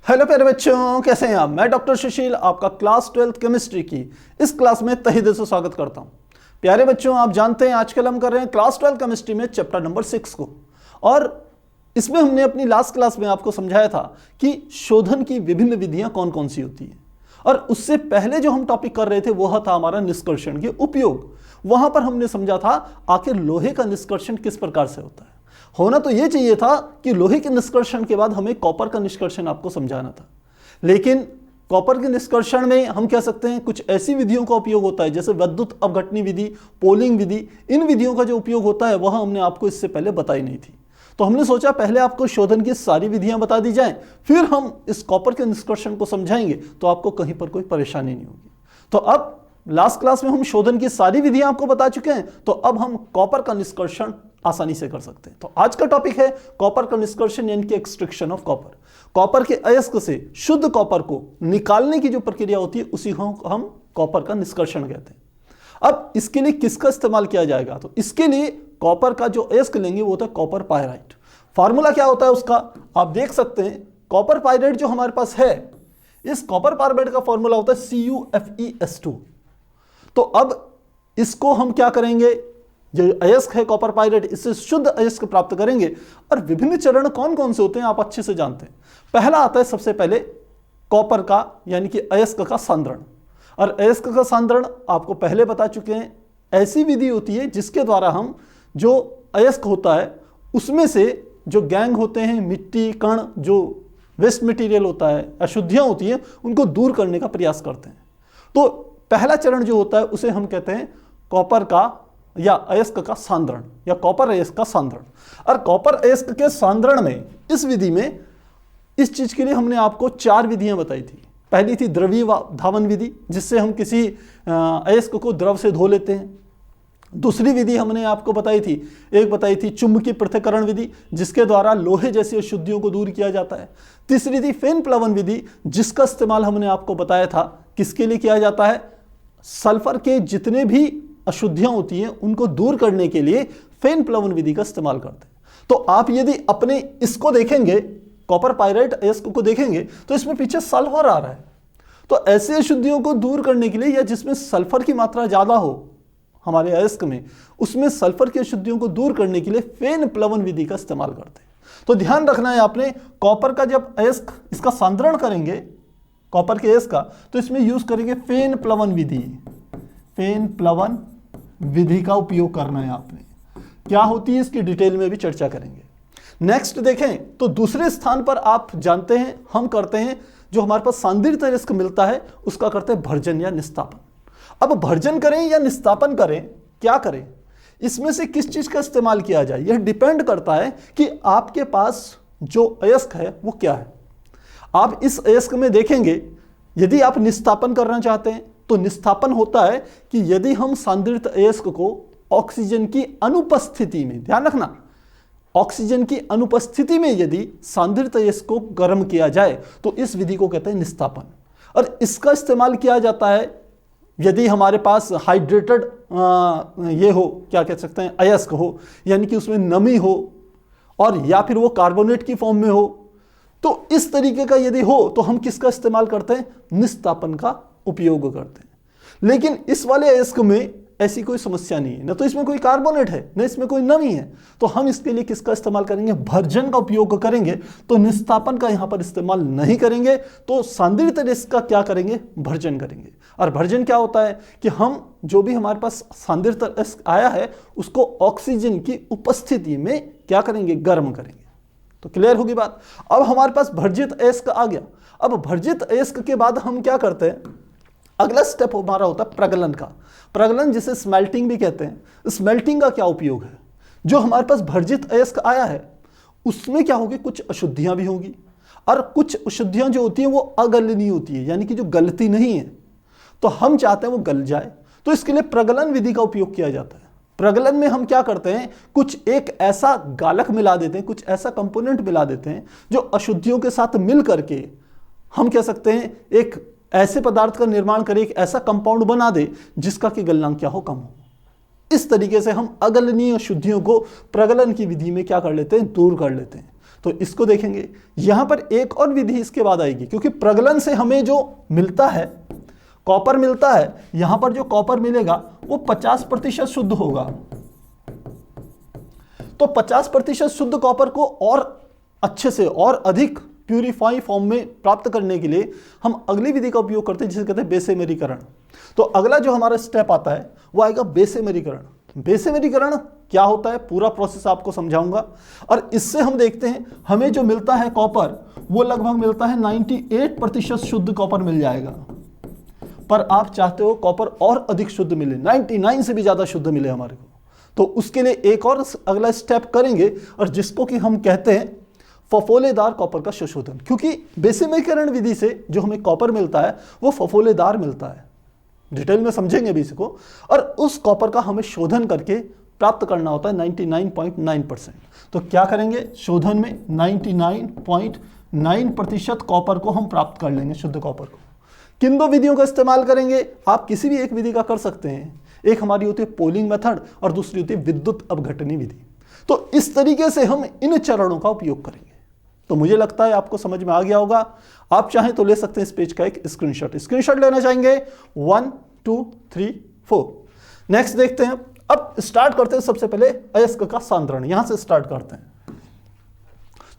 Hello प्यारे बच्चों, कैसे हैं आप। मैं डॉक्टर सुशील आपका क्लास 12th केमिस्ट्री की इस क्लास में तहे दिल से स्वागत करता हूं। प्यारे बच्चों, आप जानते हैं आजकल हम कर रहे हैं क्लास 12 केमिस्ट्री में चैप्टर नंबर 6 को, और इसमें हमने अपनी लास्ट क्लास में आपको समझाया था कि शोधन की विभिन्न विधियां कौन कौन सी होती हैं, और उससे पहले जो हम टॉपिक कर रहे थे वह था हमारा निष्कर्षण के उपयोग। वहां पर हमने समझा था आखिर लोहे का निष्कर्षण किस प्रकार से होता है। होना तो यह चाहिए था कि लोहे के निष्कर्षण के बाद हमें कॉपर का निष्कर्षण आपको समझाना था, लेकिन कॉपर के निष्कर्षण में हम कह सकते हैं कुछ ऐसी विधियों का उपयोग होता है जैसे विद्युत अपघटनी विधि, पोलिंग विधि। इन विधियों का जो उपयोग होता है वह हमने आपको इससे पहले बताई नहीं थी, तो हमने सोचा पहले आपको शोधन की सारी विधियां बता दी जाएं, फिर हम इस कॉपर के निष्कर्षण को समझाएंगे तो आपको कहीं पर कोई परेशानी नहीं होगी। तो अब लास्ट क्लास में हम शोधन की सारी विधियां आपको बता चुके हैं, तो अब हम कॉपर का निष्कर्षण आसानी से कर सकते हैं। तो आज का टॉपिक है कॉपर का निष्कर्षण यानी कि एक्सट्रैक्शन ऑफ कॉपर। कॉपर के अयस्क से शुद्ध कॉपर को निकालने की जो प्रक्रिया होती है उसी को हम कॉपर का निष्कर्षण कहते हैं। अब इसके लिए किसका इस्तेमाल किया जाएगा, तो इसके लिए कॉपर का जो अयस्क लेंगे वो होता है कॉपर पायराइट। फार्मूला क्या होता है उसका आप देख सकते हैं। कॉपर पायराइट जो हमारे पास है, इस कॉपर पायराइट का फॉर्मूला होता है CuFeS2। तो अब इसको हम क्या करेंगे, जो अयस्क है कॉपर पायराइट, इससे शुद्ध अयस्क प्राप्त करेंगे। और विभिन्न चरण कौन कौन से होते हैं आप अच्छे से जानते हैं। पहला आता है सबसे पहले कॉपर का यानी कि अयस्क का सांद्रण, और अयस्क का सांद्रण आपको पहले बता चुके हैं। ऐसी विधि होती है जिसके द्वारा हम जो अयस्क होता है उसमें से जो गैंग होते हैं, मिट्टी कण, जो वेस्ट मटेरियल होता है, अशुद्धियां होती हैं, उनको दूर करने का प्रयास करते हैं। तो पहला चरण जो होता है उसे हम कहते हैं कॉपर का या अयस्क का सांद्रण या कॉपर अयस्क का सांद्रण। और कॉपर अयस्क के सांद्रण में, इस विधि में, इस चीज के लिए हमने आपको 4 विधियां बताई थी। पहली थी द्रवीय धावन विधि, जिससे हम किसी अयस्क को द्रव से धो लेते हैं। दूसरी विधि हमने आपको बताई थी, एक बताई थी चुंबकीय पृथक्करण विधि, जिसके द्वारा लोहे जैसी अशुद्धियों को दूर किया जाता है। तीसरी थी फेन प्लवन विधि, जिसका इस्तेमाल हमने आपको बताया था किसके लिए किया जाता है, सल्फर के जितने भी अशुद्धियां होती हैं उनको दूर करने के लिए फेन प्लवन विधि का इस्तेमाल करते हैं। तो आप यदि अपने इसको देखेंगे, कॉपर पायराइट अयस्क को देखेंगे, तो इसमें पीछे सल्फर आ रहा है। तो ऐसे अशुद्धियों को दूर करने के लिए या जिसमें सल्फर की मात्रा ज्यादा हो हमारे अयस्क में, उसमें सल्फर की अशुद्धियों को दूर करने के लिए फेन प्लवन विधि का इस्तेमाल करते हैं। तो ध्यान रखना है आपने, कॉपर का जब अयस्क इसका सांद्रण करेंगे कॉपर के अयस्क का, तो इसमें यूज करेंगे फेन प्लवन विधि। फेन प्लवन विधि का उपयोग करना है आपने। क्या होती है इसकी डिटेल में भी चर्चा करेंगे। नेक्स्ट देखें तो दूसरे स्थान पर आप जानते हैं हम करते हैं, जो हमारे पास सांद्रित अयस्क मिलता है उसका करते हैं भर्जन या निस्तापन। अब भर्जन करें या निस्तापन करें, क्या करें, इसमें से किस चीज का इस्तेमाल किया जाए, यह डिपेंड करता है कि आपके पास जो अयस्क है वो क्या है। आप इस अयस्क में देखेंगे, यदि आप निस्तापन करना चाहते हैं तो निस्तापन होता है कि यदि हम सांद्रित अयस्क को ऑक्सीजन की अनुपस्थिति में, ध्यान रखना, ऑक्सीजन की अनुपस्थिति में यदि सांद्रित अयस्क को गर्म किया जाए तो इस विधि को कहते हैं निस्तापन। और इसका इस्तेमाल किया जाता है यदि हमारे पास हाइड्रेटेड ये हो, क्या कह सकते हैं, अयस्क हो, यानी कि उसमें नमी हो, और या फिर वो कार्बोनेट की फॉर्म में हो। तो इस तरीके का यदि हो तो हम किसका इस्तेमाल करते हैं, निस्तापन का उपयोग करते हैं। लेकिन इस वाले अयस्क में ऐसी कोई समस्या नहीं है, न तो इसमें कोई कार्बोनेट है न इसमें कोई नमी है, तो हम इसके लिए किसका इस्तेमाल करेंगे, भर्जन का उपयोग करेंगे। तो निस्तापन का यहां पर इस्तेमाल नहीं करेंगे, तो सांद्रित अयस्क का क्या करेंगे, भर्जन करेंगे। और भर्जन क्या होता है कि हम जो भी हमारे पास सांद्रित अयस्क आया है उसको ऑक्सीजन की उपस्थिति में क्या करेंगे, गर्म करेंगे। तो क्लियर होगी बात। अब हमारे पास भर्जित अयस्क आ गया। अब भर्जित अयस्क के बाद हम क्या करते हैं, अगला स्टेप हमारा होता है प्रगलन का। प्रगलन जिसे स्मेल्टिंग भी कहते हैं। स्मेल्टिंग का क्या उपयोग है, जो हमारे पास भर्जित अयस्क आया है उसमें क्या होगी, कुछ अशुद्धियां भी होंगी, और कुछ अशुद्धियां जो होती हैं वो अगलनीय होती है, यानी कि जो गलती नहीं है, तो हम चाहते हैं वो गल जाए। तो इसके लिए प्रगलन विधि का उपयोग किया जाता है। प्रगलन में हम क्या करते हैं, कुछ एक ऐसा गालक मिला देते हैं, कुछ ऐसा कंपोनेंट मिला देते हैं जो अशुद्धियों के साथ मिल करके हम कह सकते हैं एक ऐसे पदार्थ का निर्माण करें, एक ऐसा कंपाउंड बना दे जिसका कि गलनांक क्या हो, कम हो। इस तरीके से हम अगलनीय अशुद्धियों को प्रगलन की विधि में क्या कर लेते हैं, दूर कर लेते हैं। तो इसको देखेंगे। यहां पर एक और विधि इसके बाद आएगी, क्योंकि प्रगलन से हमें जो मिलता है, कॉपर मिलता है, यहां पर जो कॉपर मिलेगा वो 50% शुद्ध होगा। तो 50% शुद्ध कॉपर को और अच्छे से और अधिक प्यूरिफाई फॉर्म में प्राप्त करने के लिए हम अगली विधि का उपयोग करते हैं, जिसे कहते हैं बेसेमेरीकरण। तो अगला जो हमारा स्टेप आता है वो आएगा बेसेमेरीकरण। बेसेमेरीकरण क्या होता है, पूरा प्रोसेस आपको समझाऊंगा। और इससे हम देखते हैं हमें जो मिलता है कॉपर, वो लगभग मिलता है 98% शुद्ध कॉपर मिल जाएगा। पर आप चाहते हो कॉपर और अधिक शुद्ध मिले, 99 से भी ज्यादा शुद्ध मिले हमारे को, तो उसके लिए एक और अगला स्टेप करेंगे, और जिसको कि हम कहते हैं फफोलेदार कॉपर का संशोधन। क्योंकि बेसेमेरीकरण विधि से जो हमें कॉपर मिलता है वो फफोलेदार मिलता है, डिटेल में समझेंगे अभी इसको। और उस कॉपर का हमें शोधन करके प्राप्त करना होता है 99.9%। तो क्या करेंगे, शोधन में 99.9% कॉपर को हम प्राप्त कर लेंगे, शुद्ध कॉपर को। किन दो विधियों का इस्तेमाल करेंगे, आप किसी भी एक विधि का कर सकते हैं। एक हमारी होती है पोलिंग मेथड और दूसरी होती है विद्युत अपघटनी विधि। तो इस तरीके से हम इन चरणों का उपयोग करेंगे। तो मुझे लगता है आपको समझ में आ गया होगा। आप चाहें तो ले सकते हैं इस पेज का एक स्क्रीनशॉट लेना चाहेंगे 1 2 3 4। नेक्स्ट देखते हैं। अब स्टार्ट करते हैं सबसे पहले अयस्क का सांद्रण, यहां से स्टार्ट करते हैं।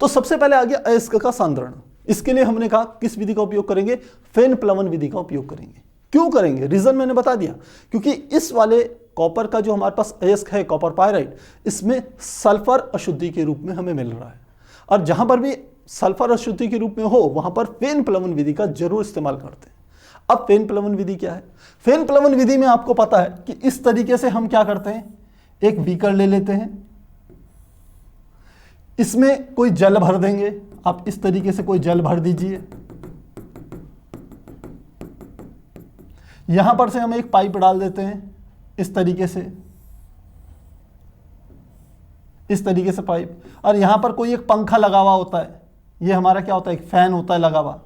तो सबसे पहले आ गया अयस्क का सांद्रण। इसके लिए हमने कहा किस विधि का उपयोग करेंगे, फेन प्लवन विधि का उपयोग करेंगे। क्यों करेंगे, रीजन मैंने बता दिया, क्योंकि इस वाले कॉपर का जो हमारे पास अयस्क है कॉपर पायराइड, इसमें सल्फर अशुद्धि के रूप में हमें मिल रहा है। और जहां पर भी सल्फर अशुद्धि के रूप में हो वहां पर फेन प्लवन विधि का जरूर इस्तेमाल करते हैं। अब फेन प्लवन विधि क्या है, फेन प्लवन विधि में आपको पता है कि इस तरीके से हम क्या करते हैं, एक बीकर ले लेते हैं, इसमें कोई जल भर देंगे। आप इस तरीके से कोई जल भर दीजिए। यहां पर से हम एक पाइप डाल देते हैं इस तरीके से, इस तरीके से पाइप। और यहां पर कोई एक पंखा लगा हुआ होता है, ये हमारा क्या होता है, एक फैन होता है लगा हुआ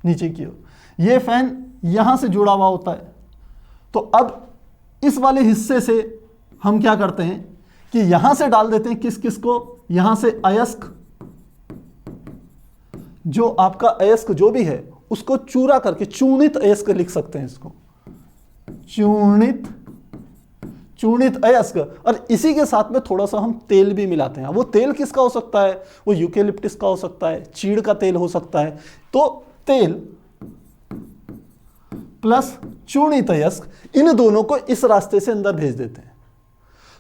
नीचे की ओर। ये फैन यहां से जुड़ा हुआ होता है। तो अब इस वाले हिस्से से हम क्या करते हैं कि यहां से डाल देते हैं किस किस को, यहां से अयस्क, जो आपका अयस्क जो भी है उसको चूरा करके, चूर्णित अयस्क लिख सकते हैं इसको, चूर्णित अयस्क। और इसी के साथ में थोड़ा सा हम तेल भी मिलाते हैं। वो तेल किसका हो सकता है, वो यूकेलिप्टस का हो सकता है, चीड़ का तेल हो सकता है। तो तेल प्लस चूर्णित अयस्क, इन दोनों को इस रास्ते से अंदर भेज देते हैं।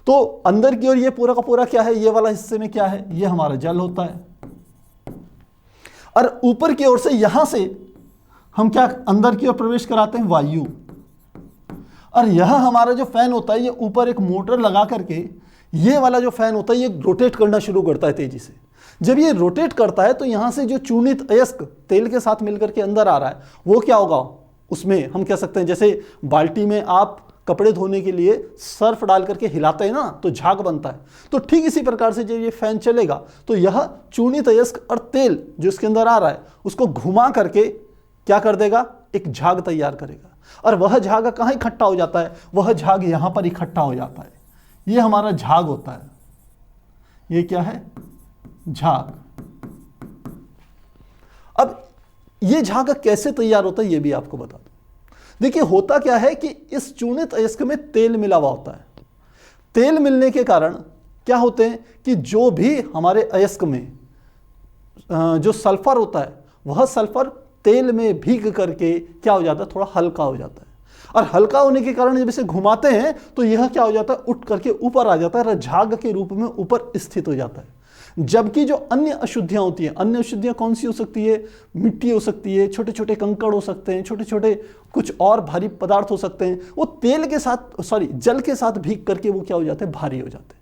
तो अंदर की ओर ये पूरा का पूरा क्या है, ये वाला हिस्से में क्या है, ये हमारा जल होता है। और ऊपर की ओर से यहां से हम क्या अंदर की ओर प्रवेश कराते हैं, वायु। और यह हमारा जो फैन होता है, ये ऊपर एक मोटर लगा करके, ये वाला जो फैन होता है ये रोटेट करना शुरू करता है तेजी से। जब ये रोटेट करता है तो यहां से जो चूर्णित अयस्क तेल के साथ मिलकर के अंदर आ रहा है, वो क्या होगा, उसमें हम कह सकते हैं जैसे बाल्टी में आप कपड़े धोने के लिए सर्फ डाल करके हिलाते हैं ना, तो झाग बनता है। तो ठीक इसी प्रकार से जब ये फैन चलेगा तो यह चूर्णित अयस्क और तेल जो इसके अंदर आ रहा है उसको घुमा करके क्या कर देगा, एक झाग तैयार करेगा। और वह झाग कहाँ इकट्ठा हो जाता है, वह झाग यहां पर इकट्ठा हो जाता है। ये हमारा झाग होता है। ये क्या है, झाग। अब ये झाग कैसे तैयार होता है ये भी आपको बता दूं। देखिए होता क्या है कि इस चूर्णित अयस्क में तेल मिला हुआ होता है। तेल मिलने के कारण क्या होते हैं कि जो भी हमारे अयस्क में जो सल्फर होता है, वह सल्फर तेल में भीग करके क्या हो जाता है, थोड़ा हल्का हो जाता है। और हल्का होने के कारण जब इसे घुमाते हैं तो यह क्या हो जाता है, उठ करके ऊपर आ जाता है और झाग के रूप में ऊपर स्थित हो जाता है। जबकि जो अन्य अशुद्धियां होती हैं, अन्य अशुद्धियां कौन सी हो सकती है, मिट्टी हो सकती है, छोटे छोटे कंकड़ हो सकते हैं, छोटे छोटे कुछ और भारी पदार्थ हो सकते हैं, वो तेल के साथ जल के साथ भीग करके वो क्या हो जाते हैं, भारी हो जाते हैं।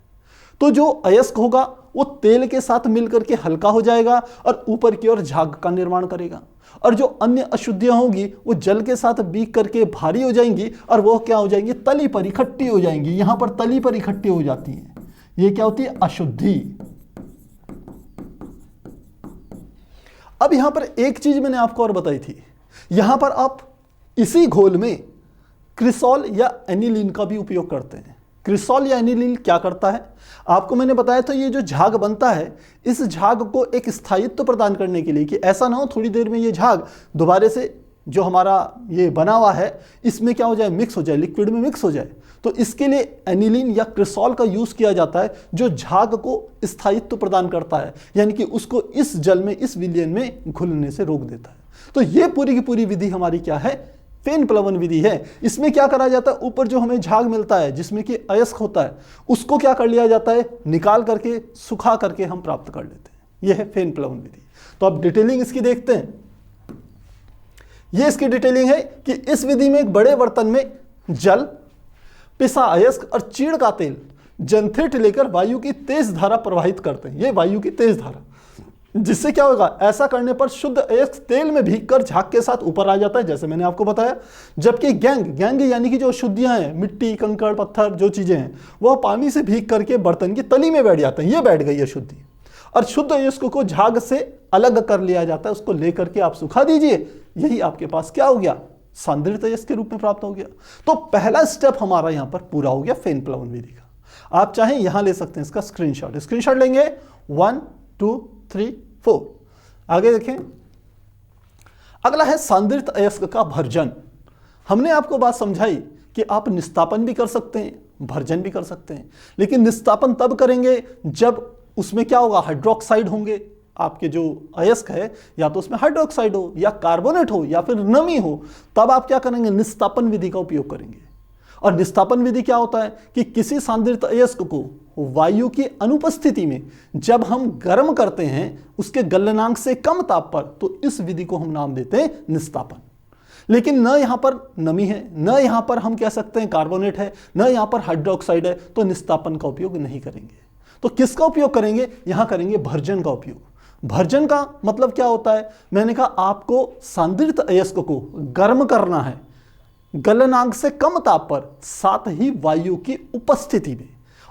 तो जो अयस्क होगा वो तेल के साथ मिल करके हल्का हो जाएगा और ऊपर की ओर झाग का निर्माण करेगा। और जो अन्य अशुद्धियां होंगी वो जल के साथ भीग करके भारी हो जाएंगी और वो क्या हो जाएंगी, तली पर इकट्ठी हो जाएंगी। यहां पर तली पर इकट्ठी हो जाती हैं। ये क्या होती है, अशुद्धि। अब यहां पर एक चीज मैंने आपको और बताई थी, यहां पर आप इसी घोल में क्रिसॉल या एनिलीन का भी उपयोग करते हैं। क्रिसॉल या एनिलीन क्या करता है? आपको मैंने बताया था ये जो झाग बनता है, इस झाग को एक स्थायित्व प्रदान करने के लिए कि ऐसा ना हो थोड़ी देर में ये झाग दोबारा से जो हमारा ये बना हुआ है इसमें क्या हो जाए, मिक्स हो जाए, लिक्विड में मिक्स हो जाए। तो इसके लिए एनिलीन या क्रिसॉल का यूज किया जाता है जो झाग को स्थायित्व प्रदान करता है, यानी कि उसको इस जल में, इस विलयन में घुलने से रोक देता है। तो ये पूरी की पूरी विधि हमारी क्या है, फेन प्लवन विधि है। इसमें क्या करा जाता है, ऊपर जो हमें झाग मिलता है जिसमें कि अयस्क होता है उसको क्या कर लिया जाता है, निकाल करके सुखा करके हम प्राप्त कर लेते हैं। यह है फेन प्लवन विधि। तो अब डिटेलिंग इसकी देखते हैं। यह इसकी डिटेलिंग है कि इस विधि में एक बड़े बर्तन में जल, पिसा अयस्क और चीड़ का तेल जंथेट लेकर वायु की तेज धारा प्रवाहित करते हैं। ये वायु की तेज धारा, जिससे क्या होगा, ऐसा करने पर शुद्ध अयस्क तेल में भीगकर झाग के साथ ऊपर आ जाता है, जैसे मैंने आपको बताया। जबकि गैंग यानी कि जो अशुद्धियां हैं, मिट्टी, कंकड़, पत्थर जो चीजें हैं, वह पानी से भीग करके बर्तन की तली में बैठ जाते हैं। ये बैठ गई अशुद्धि, और शुद्ध अयस्क को झाग से अलग कर लिया जाता है। उसको लेकर के आप सुखा दीजिए, यही आपके पास क्या हो गया, सांद्रित अयस्क के रूप में प्राप्त हो गया। तो पहला स्टेप हमारा यहां पर पूरा हो गया फेन प्लवन विधि का। आप चाहें यहां ले सकते हैं इसका स्क्रीनशॉट लेंगे। 1 2 3 4। आगे देखें, अगला है सांद्रित अयस्क का भर्जन। हमने आपको बात समझाई कि आप निस्तापन भी कर सकते हैं, भर्जन भी कर सकते हैं, लेकिन निस्तापन तब करेंगे जब उसमें क्या होगा, हाइड्रोक्साइड होंगे। आपके जो अयस्क है या तो उसमें हाइड्रोक्साइड हो या कार्बोनेट हो या फिर नमी हो, तब आप क्या करेंगे, निस्तापन विधि का उपयोग करेंगे। और निस्तापन विधि क्या होता है कि किसी सांद्रित अयस्क को वायु की अनुपस्थिति में जब हम गर्म करते हैं उसके गलनांक से कम ताप पर, तो इस विधि को हम नाम देते हैं निस्तापन। लेकिन न यहां पर नमी है, न यहां पर हम कह सकते हैं कार्बोनेट है, न यहां पर हाइड्रोक्साइड है, तो निस्तापन का उपयोग नहीं करेंगे। तो किसका उपयोग करेंगे, यहां करेंगे भर्जन का उपयोग। भर्जन का मतलब क्या होता है, मैंने कहा आपको सांद्रित अयस्क को गर्म करना है गलनांक से कम ताप पर, साथ ही वायु की उपस्थिति में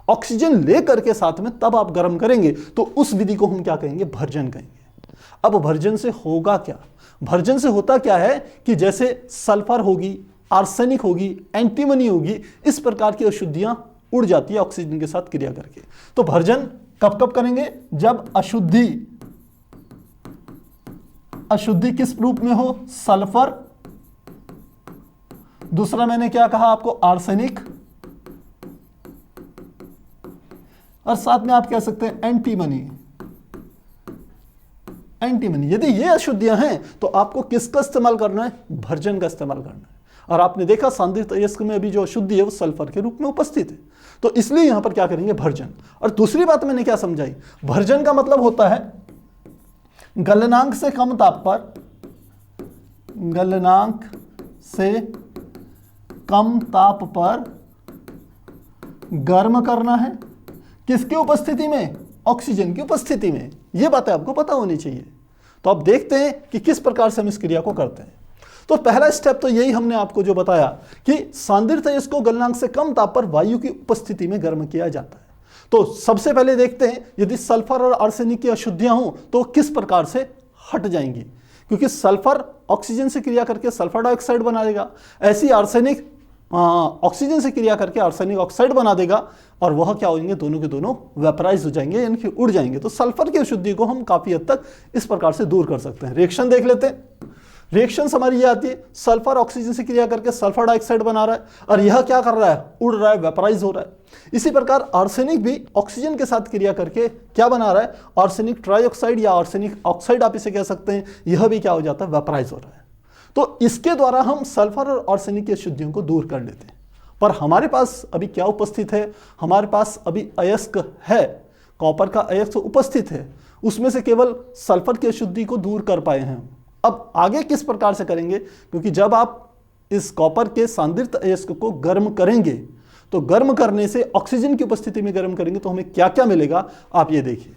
ऑक्सीजन लेकर के साथ में, तब आप गर्म करेंगे। तो उस विधि को हम क्या कहेंगे, भर्जन कहेंगे। अब भर्जन से होगा क्या, भर्जन से होता क्या है कि जैसे सल्फर होगी, आर्सेनिक होगी, एंटीमनी होगी, इस प्रकार की अशुद्धियां उड़ जाती है ऑक्सीजन के साथ क्रिया करके। तो भर्जन कब कब करेंगे, जब अशुद्धि किस रूप में हो, सल्फर, दूसरा मैंने क्या कहा आपको, आर्सेनिक, और साथ में आप कह सकते हैं एंटीमनी। यदि ये अशुद्धियां हैं तो आपको किसका इस्तेमाल करना है, भर्जन का इस्तेमाल करना है। और आपने देखा सांद्रित अयस्क में अभी जो अशुद्धि है वो सल्फर के रूप में उपस्थित है, तो इसलिए यहां पर क्या करेंगे, भर्जन। और दूसरी बात मैंने क्या समझाई, भर्जन का मतलब होता है गलनांक से कम ताप पर, गलनांक से कम ताप पर गर्म करना है, किसकी उपस्थिति में, ऑक्सीजन की उपस्थिति में। यह बातें आपको पता होनी चाहिए। तो अब देखते हैं कि किस प्रकार से हम इस क्रिया को करते हैं। तो पहला स्टेप तो यही हमने आपको जो बताया कि सांद्रित अयस्क को गलनांक से कम ताप पर वायु की उपस्थिति में गर्म किया जाता है। तो सबसे पहले देखते हैं यदि सल्फर और आर्सेनिक की अशुद्धियां हों तो किस प्रकार से हट जाएंगी, क्योंकि सल्फर ऑक्सीजन से क्रिया करके सल्फर डाइऑक्साइड बना देगा, ऐसी आर्सेनिक ऑक्सीजन से क्रिया करके आर्सेनिक ऑक्साइड बना देगा, और वह क्या होंगे, दोनों के दोनों वेपराइज हो जाएंगे, यानी कि उड़ जाएंगे। तो सल्फर की अशुद्धि को हम काफी हद तक इस प्रकार से दूर कर सकते हैं। रिएक्शन देख लेते हैं। रिएक्शन हमारी ये आती है, सल्फर ऑक्सीजन से क्रिया करके सल्फर डाइऑक्साइड बना रहा है, और यह क्या कर रहा है, उड़ रहा है, वेपराइज हो रहा है। इसी प्रकार आर्सेनिक भी ऑक्सीजन के साथ क्रिया करके क्या बना रहा है, आर्सेनिक ट्राइऑक्साइड या आर्सेनिक ऑक्साइड आप इसे कह सकते हैं, यह भी क्या हो जाता है, वेपराइज हो रहा है। तो इसके द्वारा हम सल्फर और आर्सेनिक की अशुद्धियों को दूर कर लेते हैं। पर हमारे पास अभी क्या उपस्थित है, हमारे पास अभी अयस्क है, कॉपर का अयस्क उपस्थित है, उसमें से केवल सल्फर की अशुद्धि को दूर कर पाए हैं। अब आगे किस प्रकार से करेंगे, क्योंकि जब आप इस कॉपर के सांद्रित अयस्क को गर्म करेंगे तो गर्म करने से ऑक्सीजन की उपस्थिति में गर्म करेंगे तो हमें क्या क्या मिलेगा, आप ये देखिए।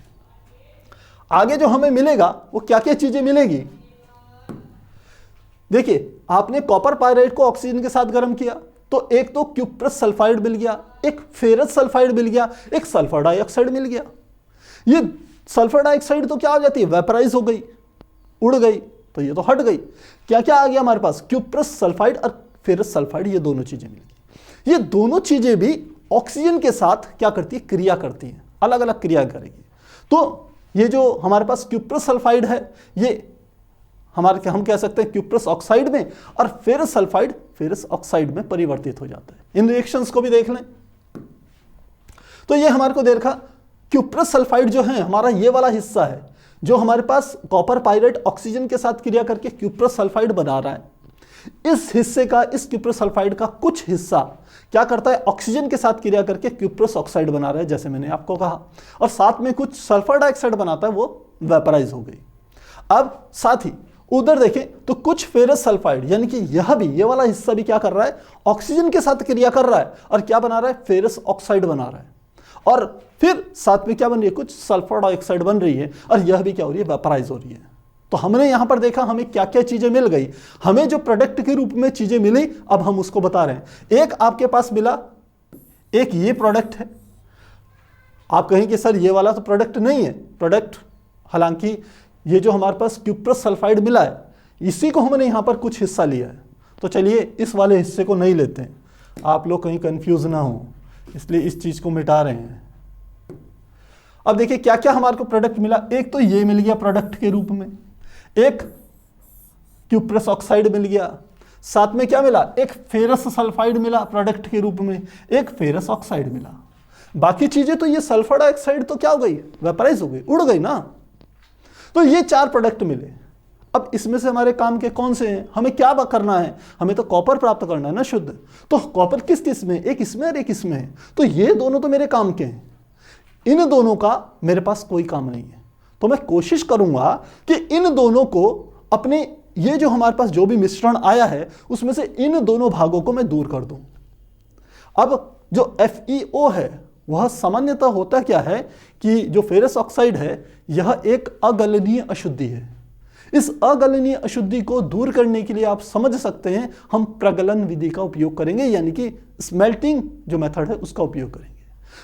आगे जो हमें मिलेगा वो क्या क्या चीजें मिलेगी। देखिए, आपने कॉपर पायराइड को ऑक्सीजन के साथ गर्म किया तो एक तो क्यूप्रस सल्फाइड मिल गया, एक फेरस सल्फाइड मिल गया, एक सल्फर डाइऑक्साइड मिल गया। ये सल्फर डाइऑक्साइड तो क्या हो जाती है, वेपराइज हो गई, उड़ गई, तो ये तो हट गई। क्या क्या आ गया हमारे पास, क्यूप्रस सल्फाइड और फेरस सल्फाइड, ये दोनों चीजें मिल गई। ये दोनों चीजें भी ऑक्सीजन के साथ क्या करती है, क्रिया करती है, अलग अलग क्रिया करेगी। तो ये जो हमारे पास क्यूप्रस सल्फाइड है, ये हम कह सकते हैं क्यूप्रस ऑक्साइड में, और फेरस सल्फाइड फेरस ऑक्साइड में परिवर्तित हो जाता है। इन रिएक्शंस को भी देख लें। तो ये हमारे को देखा, क्यूप्रस सल्फाइड जो है हमारा ये वाला हिस्सा है जो हमारे पास कॉपर पायरेट ऑक्सीजन के साथ क्रिया करके क्यूप्रस सल्फाइड बना रहा है। इस हिस्से का, इस क्यूप्रस सल्फाइड का कुछ हिस्सा क्या करता है, ऑक्सीजन के साथ क्रिया करके क्यूप्रस ऑक्साइड बना रहा है, जैसे मैंने आपको कहा, और साथ में कुछ सल्फर डाइऑक्साइड बनाता है, वो वेपराइज हो गई। अब साथ ही उधर देखें तो कुछ फेरस सल्फाइड, यानी कि यह भी, ये वाला हिस्सा भी क्या कर रहा है, ऑक्सीजन के साथ क्रिया कर रहा है और क्या बना रहा है, फेरस ऑक्साइड बना रहा है। और फिर साथ में क्या बन रही है, कुछ सल्फर डाइऑक्साइड बन रही है, और यह भी क्या हो रही है, वेपराइज हो रही है। तो हमने यहां पर देखा हमें क्या क्या चीजें मिल गई, हमें जो प्रोडक्ट के रूप में चीजें मिली, अब हम उसको बता रहे हैं। एक आपके पास मिला, एक ये प्रोडक्ट है। आप कहें कि सर ये वाला तो प्रोडक्ट नहीं है, प्रोडक्ट, हालांकि ये जो हमारे पास क्यूप्रस सल्फाइड मिला है, इसी को हमने यहां पर कुछ हिस्सा लिया है। तो चलिए इस वाले हिस्से को नहीं लेते हैं, आप लोग कहीं कंफ्यूज ना हो, इसलिए इस चीज को मिटा रहे हैं। अब देखिए क्या क्या हमारे को प्रोडक्ट मिला। एक तो ये मिल गया प्रोडक्ट के रूप में, एक क्यूप्रस ऑक्साइड मिल गया, साथ में क्या मिला, एक फेरस सल्फाइड मिला प्रोडक्ट के रूप में, एक फेरस ऑक्साइड मिला। बाकी चीजें तो ये सल्फर डाइऑक्साइड तो क्या हो गई, वेपराइज हो गई, उड़ गई ना। तो ये 4 प्रोडक्ट मिले। अब इसमें से हमारे काम के कौन से हैं, हमें क्या करना है, हमें तो कॉपर प्राप्त करना है ना शुद्ध। तो कॉपर किस किस में, एक इसमें और एक इसमें है। तो ये दोनों तो मेरे काम के हैं, इन दोनों का मेरे पास कोई काम नहीं है। तो मैं कोशिश करूंगा कि इन दोनों को अपने, ये जो हमारे पास जो भी मिश्रण आया है उसमें से इन दोनों भागों को मैं दूर कर दूं। अब जो FeO है वह सामान्यतः होता क्या है कि जो फेरस ऑक्साइड है यह एक अगलनीय अशुद्धि है। इस अगलनीय अशुद्धि को दूर करने के लिए आप समझ सकते हैं हम प्रगलन विधि का उपयोग करेंगे, यानी कि स्मेल्टिंग जो मेथड है उसका उपयोग करेंगे।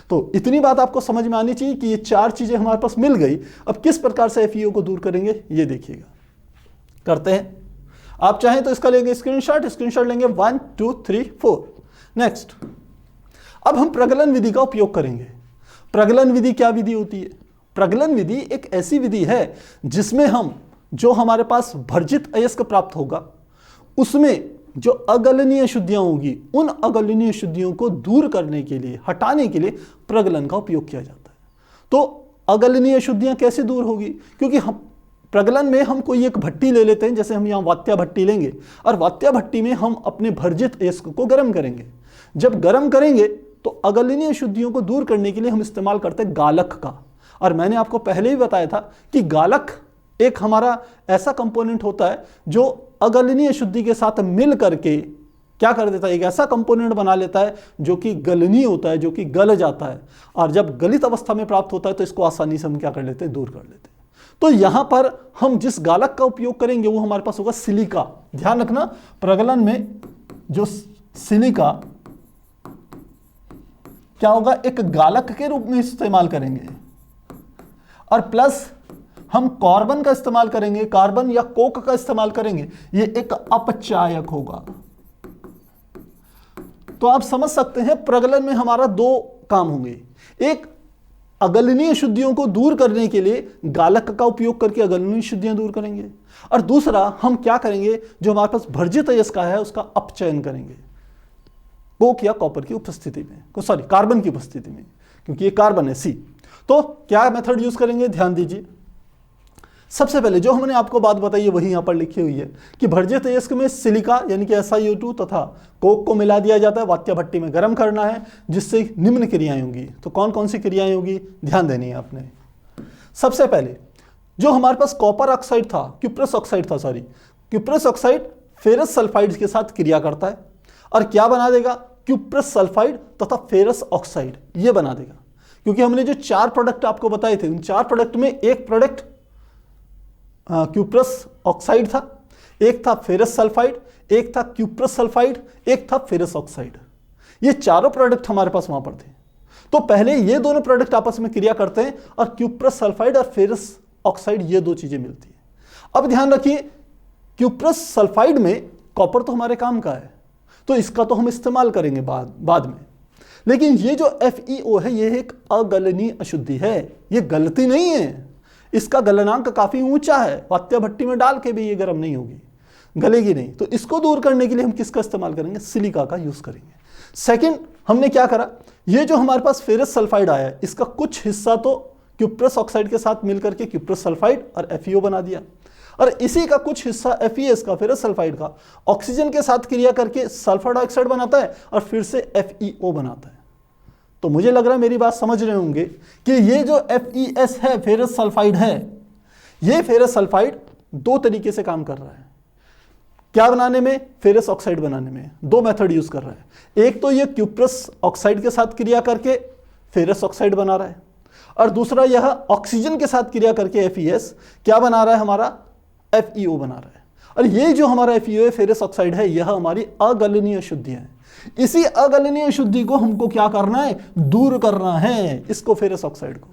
तो इतनी बात आपको समझ में आनी चाहिए कि ये 4 चीजें हमारे पास मिल गई। अब किस प्रकार से FeO को दूर करेंगे ये देखिएगा, करते हैं। आप चाहें तो इसका लेंगे स्क्रीनशॉट लेंगे 1 2 3 4। नेक्स्ट, अब हम प्रगलन विधि का उपयोग करेंगे। प्रगलन विधि क्या विधि होती है, प्रगलन विधि एक ऐसी विधि है जिसमें हम जो हमारे पास भर्जित अयस्क प्राप्त होगा उसमें जो अगलनीय शुद्धियां होगी उन अगलनीय शुद्धियों को दूर करने के लिए, हटाने के लिए प्रगलन का उपयोग किया जाता है। तो अगलनीय शुद्धियां कैसे दूर होगी, क्योंकि हम प्रगलन में हम कोई एक भट्टी ले लेते हैं, जैसे हम यहाँ वात्या भट्टी लेंगे और वात्या भट्टी में हम अपने भर्जित अयस्क को गर्म करेंगे। जब गर्म करेंगे तो अगलनीय शुद्धियों को दूर करने के लिए हम इस्तेमाल करते हैं गालक का। और मैंने आपको पहले ही बताया था कि गालक एक हमारा ऐसा कंपोनेंट होता है जो अगलनीय शुद्धि के साथ मिल करके क्या कर देता है, एक ऐसा कंपोनेंट बना लेता है जो कि गलनीय होता है, जो कि गल जाता है, और जब गलित अवस्था में प्राप्त होता है तो इसको आसानी से हम क्या कर लेते हैं, दूर कर लेते हैं। तो यहां पर हम जिस गालक का उपयोग करेंगे वो हमारे पास होगा सिलिका। ध्यान रखना, प्रगलन में जो सिलिका क्या होगा, एक गालक के रूप में इस्तेमाल करेंगे, और प्लस हम कार्बन का इस्तेमाल करेंगे, कार्बन या कोक का इस्तेमाल करेंगे, ये एक अपचायक होगा। तो आप समझ सकते हैं प्रगलन में हमारा 2 काम होंगे, एक अगलनीय शुद्धियों को दूर करने के लिए गालक का उपयोग करके अगलनीय शुद्धियां दूर करेंगे, और दूसरा हम क्या करेंगे, जो हमारे पास भर्जित अयस्क है उसका अपचयन करेंगे कोक या कॉपर की उपस्थिति में, सॉरी कार्बन की उपस्थिति में, क्योंकि ये कार्बन है C। तो क्या मेथड यूज करेंगे, ध्यान दीजिए। सबसे पहले जो हमने आपको बात बताई है वही यहां पर लिखी हुई है कि भर्जित अयस्क में सिलिका यानी कि SiO2 तथा कोक को मिला दिया जाता है, वात्या भट्टी में गर्म करना है, जिससे निम्न क्रियाएं होंगी। तो कौन कौन सी क्रियाएं होगी, ध्यान देनी है आपने। सबसे पहले जो हमारे पास कॉपर ऑक्साइड था, क्यूप्रस ऑक्साइड फेरस सल्फाइड के साथ क्रिया करता है और क्या बना देगा, क्यूप्रस सल्फाइड तथा फेरस ऑक्साइड ये बना देगा। क्योंकि हमने जो 4 प्रोडक्ट आपको बताए थे, उन 4 प्रोडक्ट में एक प्रोडक्ट क्यूप्रस ऑक्साइड था, एक था फेरस सल्फाइड, एक था क्यूप्रस सल्फाइड, एक था फेरस ऑक्साइड। ये चारों प्रोडक्ट हमारे पास वहां पर थे। तो पहले ये दोनों प्रोडक्ट आपस में क्रिया करते हैं और क्यूप्रस सल्फाइड और फेरस ऑक्साइड ये 2 चीजें मिलती हैं। अब ध्यान रखिए, क्यूप्रस सल्फाइड में कॉपर तो हमारे काम का है, तो इसका तो हम इस्तेमाल करेंगे बाद में। लेकिन ये जो FeO है ये एक अगलनीय अशुद्धि है, ये गलती नहीं है, इसका गलनांक काफी ऊंचा है, वात्या भट्टी में डाल के भी ये गर्म नहीं होगी, गलेगी नहीं। तो इसको दूर करने के लिए हम किसका इस्तेमाल करेंगे? सिलिका का यूज करेंगे। सेकंड, हमने क्या करा, ये जो हमारे पास फेरस सल्फाइड आया है इसका कुछ हिस्सा तो क्यूप्रस ऑक्साइड के साथ मिलकर के क्यूप्रस सल्फाइड और FeO बना दिया, और इसी का कुछ हिस्सा FeS का, फेरस सल्फाइड का, ऑक्सीजन के साथ क्रिया करके सल्फर डाइऑक्साइड बनाता है और फिर से FeO बनाता है। तो मुझे लग रहा है मेरी बात समझ रहे होंगे कि ये जो FeS है, फेरस सल्फाइड है, ये फेरस सल्फाइड दो तरीके से काम कर रहा है। क्या बनाने में? फेरस ऑक्साइड बनाने में दो मेथड यूज कर रहा है। एक तो ये क्यूप्रस ऑक्साइड के साथ क्रिया करके फेरस ऑक्साइड बना रहा है, और दूसरा यह ऑक्सीजन के साथ क्रिया करके FeS क्या बना रहा है? हमारा FeO बना रहा है। और ये जो हमारा FeO है, फेरस ऑक्साइड है, यह हमारी अगलनीय अशुद्धि है। इसी अगलनीय अशुद्धि को हमको क्या करना है? दूर करना है, इसको, फेरस ऑक्साइड को।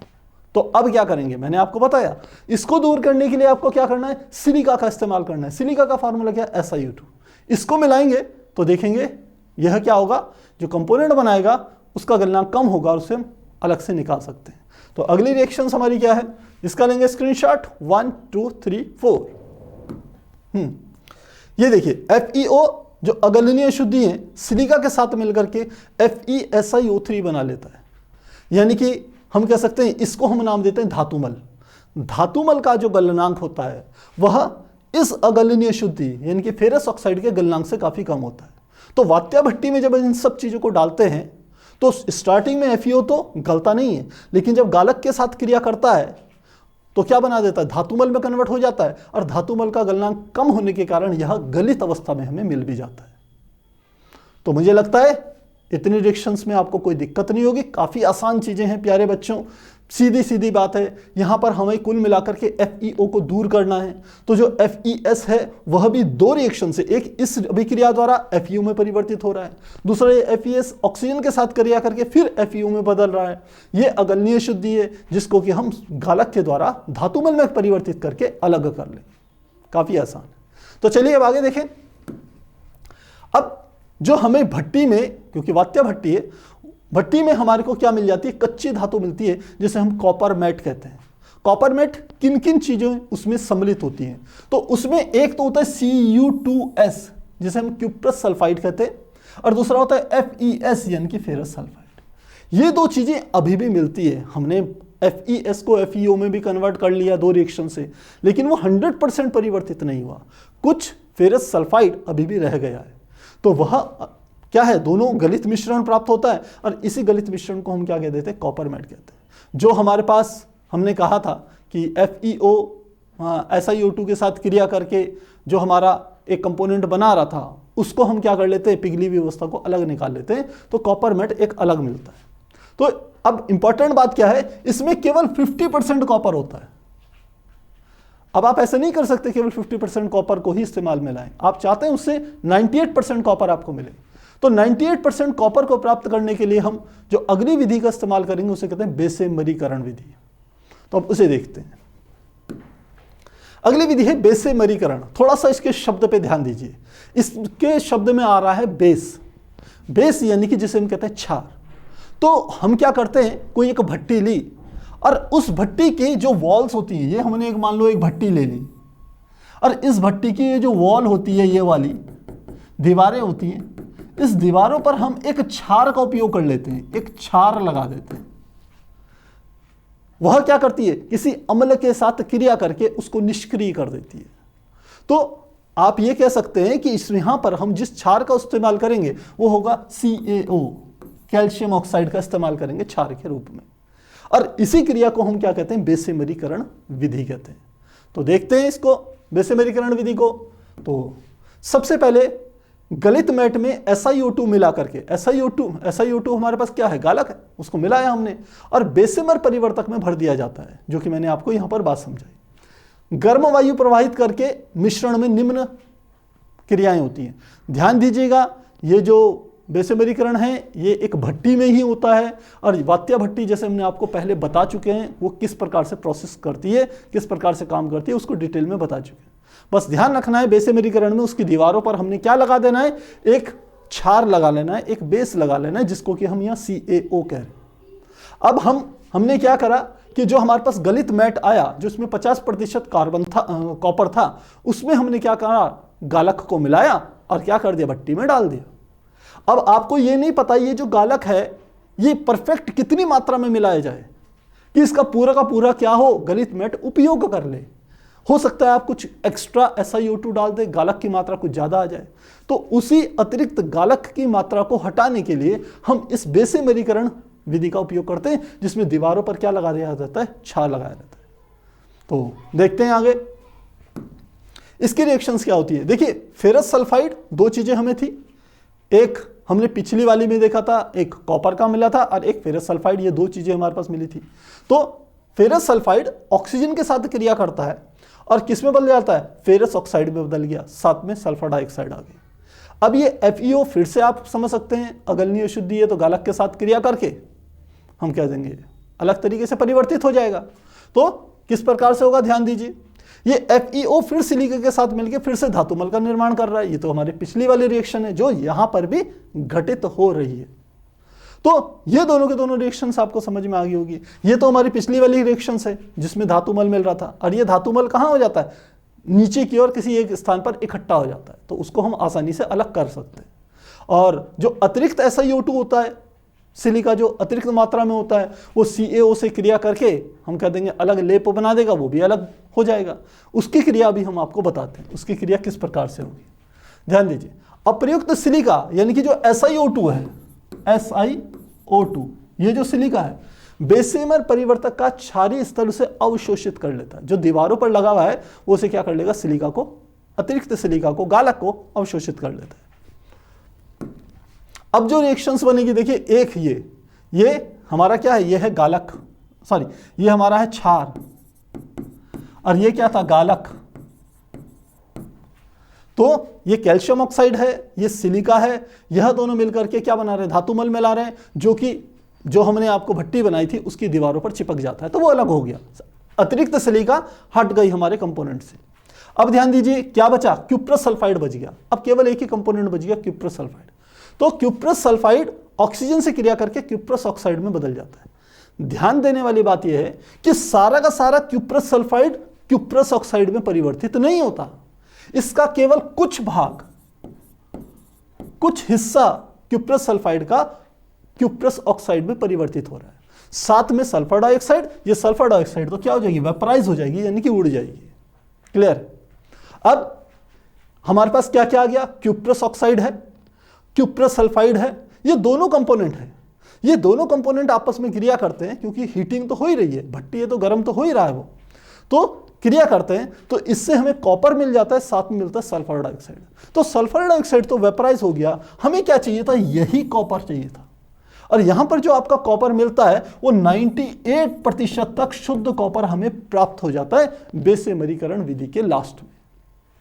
तो अब क्या करेंगे? मैंने आपको बताया, इसको दूर करने के लिए आपको क्या करना है? सिलिका का इस्तेमाल करना है। सिलिका का फार्मूला क्या? SiO2। इसको मिलाएंगे तो देखेंगे यह क्या होगा, जो कंपोनेंट बनाएगा उसका गलनांक कम होगा और उसे हम अलग से निकाल सकते हैं। तो अगली रिएक्शन हमारी क्या है? इसका लेंगे स्क्रीनशॉट 1 2 3 4। ये देखिए FeO जो अगलनीय अशुद्धि है, सिलिका के साथ मिलकर के FeSiO3 बना लेता है। यानी कि हम कह सकते हैं, इसको हम नाम देते हैं धातुमल। धातुमल का जो गलनांक होता है वह इस अगलनीय अशुद्धि यानी कि फेरस ऑक्साइड के गलनांक से काफी कम होता है। तो वात्या भट्टी में जब इन सब चीजों को डालते हैं तो स्टार्टिंग में FeO तो गलता नहीं है, लेकिन जब गालक के साथ क्रिया करता है तो क्या बना देता है? धातुमल में कन्वर्ट हो जाता है, और धातुमल का गलनांक कम होने के कारण यह गलित अवस्था में हमें मिल भी जाता है। तो मुझे लगता है इतनी रिएक्शंस में आपको कोई दिक्कत नहीं होगी, काफी आसान चीजें हैं प्यारे बच्चों, सीधी सीधी बात है। यहां पर हमें कुल मिलाकर के FeO को दूर करना है। तो जो FeS है वह भी दो रिएक्शन से, एक इस अभिक्रिया द्वारा FeO में परिवर्तित हो रहा है, दूसरा ये FeS ऑक्सीजन के साथ क्रिया करके फिर FeO में बदल रहा है। ये अगलनीय शुद्धि है जिसको कि हम गालक के द्वारा धातुमल में परिवर्तित करके अलग कर लें। काफी आसान है। तो चलिए अब आगे देखें। अब जो हमें भट्टी में, क्योंकि वात्या भट्टी है, भट्टी में हमारे को क्या मिल जाती है? कच्ची धातु मिलती है जिसे हम कॉपर मैट कहते हैं। कॉपर मैट किन किन चीजों उसमें सम्मिलित होती हैं? तो उसमें एक तो होता है Cu2S जिसे हम क्यूप्रस सल्फाइड कहते हैं, और दूसरा होता है FeS यानी कि फेरस सल्फाइड। ये दो चीजें अभी भी मिलती है। हमने FeS को FeO में भी कन्वर्ट कर लिया दो रिएक्शन से, लेकिन वो 100% परिवर्तित नहीं हुआ, कुछ फेरस सल्फाइड अभी भी रह गया है। तो वह क्या है? दोनों गलित मिश्रण प्राप्त होता है, और इसी गलित मिश्रण को हम क्या कह देते हैं? कॉपर मैट कहते हैं। जो हमारे पास हमने कहा था कि FeO SiO2 के साथ क्रिया करके जो हमारा एक कंपोनेंट बना रहा था, उसको हम क्या कर लेते हैं? पिघली हुई अवस्था को अलग निकाल लेते हैं, तो कॉपर मैट एक अलग मिलता है। तो अब इंपॉर्टेंट बात क्या है? इसमें केवल 50% कॉपर होता है। अब आप ऐसे नहीं कर सकते केवल 50% कॉपर को ही इस्तेमाल में लाएं, आप चाहते हैं उससे 98% कॉपर आपको मिले। तो 98% कॉपर को प्राप्त करने के लिए हम जो अगली विधि का इस्तेमाल करेंगे उसे कहते हैं बेसेमरीकरण विधि। तो अब उसे देखते हैं। अगली विधि है बेसेमरीकरण। थोड़ा सा इसके शब्द पे ध्यान दीजिए। इसके शब्द में आ रहा है बेस। बेस यानी कि जिसे हम कहते हैं क्षार। तो हम क्या करते हैं, कोई एक भट्टी ली और उस भट्टी की जो वॉल्स होती हैं, ये हमने एक मान लो एक भट्टी ले ली, और इस भट्टी की ये जो वॉल होती है, ये वाली दीवारें होती हैं, इस दीवारों पर हम एक क्षार का उपयोग कर लेते हैं, एक क्षार लगा देते हैं। वह क्या करती है? किसी अम्ल के साथ क्रिया करके उसको निष्क्रिय कर देती है। तो आप ये कह सकते हैं कि यहां पर हम जिस क्षार का इस्तेमाल करेंगे वो होगा CaO, कैल्शियम ऑक्साइड का इस्तेमाल करेंगे क्षार के रूप में, और इसी क्रिया को हम क्या कहते हैं? बेसेमरीकरण विधि कहते हैं। तो देखते हैं इसको, बेसेमरीकरण विधि को। तो सबसे पहले गलित मैट में SiO2 मिला करके, SiO2 हमारे पास क्या है? गालक है, उसको मिलाया हमने और बेसेमर परिवर्तक में भर दिया जाता है, जो कि मैंने आपको यहां पर बात समझाई। गर्म वायु प्रवाहित करके मिश्रण में निम्न क्रियाएं होती हैं। ध्यान दीजिएगा, ये जो बेसेमरीकरण है ये एक भट्टी में ही होता है, और वात्या भट्टी जैसे हमने आपको पहले बता चुके हैं वो किस प्रकार से प्रोसेस करती है, किस प्रकार से काम करती है, उसको डिटेल में बता चुके हैं। बस ध्यान रखना है बेसेमरीकरण में उसकी दीवारों पर हमने क्या लगा देना है? एक क्षार लगा लेना है, एक बेस लगा लेना है, जिसको कि हम यहाँ CaO कह रहे हैं। अब हमने क्या करा कि जो हमारे पास गलित मैट आया, जो इसमें 50% कार्बन था, कॉपर था, उसमें हमने क्या करा, गालक को मिलाया और क्या कर दिया, भट्टी में डाल दिया। अब आपको ये नहीं पता ये जो गालक है ये परफेक्ट कितनी मात्रा में मिलाया जाए कि इसका पूरा का पूरा क्या हो, गलित मैट उपयोग कर ले। हो सकता है आप कुछ एक्स्ट्रा SiO2 डाल दे, गालक की मात्रा कुछ ज्यादा आ जाए, तो उसी अतिरिक्त गालक की मात्रा को हटाने के लिए हम इस बेसिमरीकरण विधि का उपयोग करते हैं, जिसमें दीवारों पर क्या लगा दिया जाता है, क्षार लगाया जाता है। तो देखते हैं आगे इसकी रिएक्शंस क्या होती है। देखिए फेरस सल्फाइड, दो चीजें हमें थी, एक हमने पिछली वाली में देखा था, एक कॉपर का मिला था और एक फेरस सल्फाइड, ये दो चीजें हमारे पास मिली थी। तो फेरस सल्फाइड ऑक्सीजन के साथ क्रिया करता है और किस में बदल जाता है, फेरस ऑक्साइड में बदल गया, साथ में सल्फर डाइऑक्साइड आ गया। अब ये FeO फिर से आप समझ सकते हैं अगलनीय अशुद्धि है, तो गालक के साथ क्रिया करके हम क्या देंगे, अलग तरीके से परिवर्तित हो जाएगा। तो किस प्रकार से होगा, ध्यान दीजिए, ये FeO फिर सिलिका के साथ मिलकर फिर से धातुमल का निर्माण कर रहा है। ये तो हमारी पिछली वाली रिएक्शन है जो यहां पर भी घटित हो रही है। तो ये दोनों के दोनों रिएक्शंस आपको समझ में आ गई होगी। ये तो हमारी पिछली वाली रिएक्शंस है जिसमें धातुमल मिल रहा था, और ये धातुमल कहां हो जाता है, नीचे की ओर किसी एक स्थान पर इकट्ठा हो जाता है, तो उसको हम आसानी से अलग कर सकते हैं। और जो अतिरिक्त SiO2 होता है, सिलिका जो अतिरिक्त मात्रा में होता है, वो CaO से क्रिया करके हम कह देंगे अलग लेप बना देगा, वो भी अलग हो जाएगा। उसकी क्रिया भी हम आपको बताते हैं, उसकी क्रिया किस प्रकार से होगी। ध्यान दीजिए, अप्रयुक्त सिलिका यानी कि जो SiO2 है, SiO2 ये जो सिलिका है, बेसिमर परिवर्तक का क्षारीय स्तर उसे अवशोषित कर लेता है। जो दीवारों पर लगा हुआ है वो उसे क्या कर लेगा, सिलिका को, अतिरिक्त सिलिका को, गालक को अवशोषित कर लेता है। अब जो रिएक्शंस बनेगी, देखिए एक ये हमारा क्या है, ये है गालक, सॉरी ये हमारा है क्षार, और ये क्या था, गालक। तो ये कैल्शियम ऑक्साइड है, ये सिलिका है, यह दोनों मिलकर के क्या बना रहे हैं, धातुमल मिला रहे हैं, जो कि जो हमने आपको भट्टी बनाई थी उसकी दीवारों पर चिपक जाता है, तो वो अलग हो गया, अतिरिक्त सिलिका हट गई हमारे कंपोनेंट से। अब ध्यान दीजिए क्या बचा, क्यूप्रस सल्फाइड बच गया। अब केवल एक ही कंपोनेंट बच गया, क्यूप्रस सल्फाइड। तो क्यूप्रस सल्फाइड ऑक्सीजन से क्रिया करके क्यूप्रस ऑक्साइड में बदल जाता है। ध्यान देने वाली बात यह है कि सारा का सारा क्यूप्रस सल्फाइड क्यूप्रस ऑक्साइड में परिवर्तित नहीं होता, इसका केवल कुछ भाग, कुछ हिस्सा क्यूप्रस सल्फाइड का क्यूप्रस ऑक्साइड में परिवर्तित हो रहा है। साथ में सल्फर डाइऑक्साइड, ये सल्फर डाइऑक्साइड तो क्या हो जाएगी, वेपराइज हो जाएगी, यानी कि उड़ जाएगी। क्लियर। अब हमारे पास क्या क्या आ गया, क्यूप्रस ऑक्साइड है, क्यूप्रस सल्फाइड है, ये दोनों कंपोनेंट है। ये दोनों कंपोनेंट आपस में क्रिया करते हैं, क्योंकि हीटिंग तो हो ही रही है, भट्टी है तो गर्म तो हो ही रहा है, वो तो क्रिया करते हैं, तो इससे हमें कॉपर मिल जाता है, साथ में मिलता है सल्फर डाइऑक्साइड। तो सल्फर डाइऑक्साइड तो वेपराइज हो गया, हमें क्या चाहिए था, यही कॉपर चाहिए था। और यहां पर जो आपका कॉपर मिलता है वो 98% तक शुद्ध कॉपर हमें प्राप्त हो जाता है बेसिमरीकरण विधि के लास्ट में।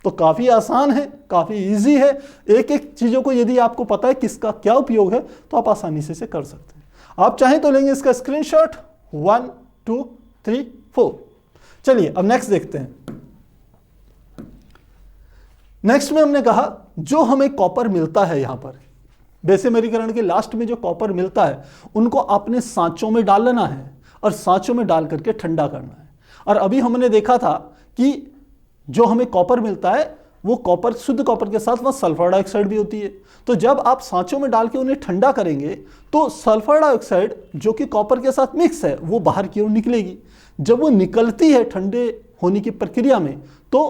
तो काफी आसान है, काफी इजी है। एक एक चीजों को यदि आपको पता है किसका क्या उपयोग है तो आप आसानी से इसे कर सकते हैं। आप चाहें तो लेंगे इसका स्क्रीनशॉट 1 2 3 4। चलिए अब नेक्स्ट देखते हैं। नेक्स्ट में हमने कहा जो हमें कॉपर मिलता है, यहां पर बेसिमरीकरण के लास्ट में जो कॉपर मिलता है उनको आपने सांचों में डाल लेना है और सांचों में डाल करके ठंडा करना है। और अभी हमने देखा था कि जो हमें कॉपर मिलता है वो कॉपर, शुद्ध कॉपर के साथ वह सल्फर डाइऑक्साइड भी होती है। तो जब आप सांचों में डाल के उन्हें ठंडा करेंगे तो सल्फर डाइऑक्साइड जो कि कॉपर के साथ मिक्स है वो बाहर की ओर निकलेगी। जब वो निकलती है ठंडे होने की प्रक्रिया में तो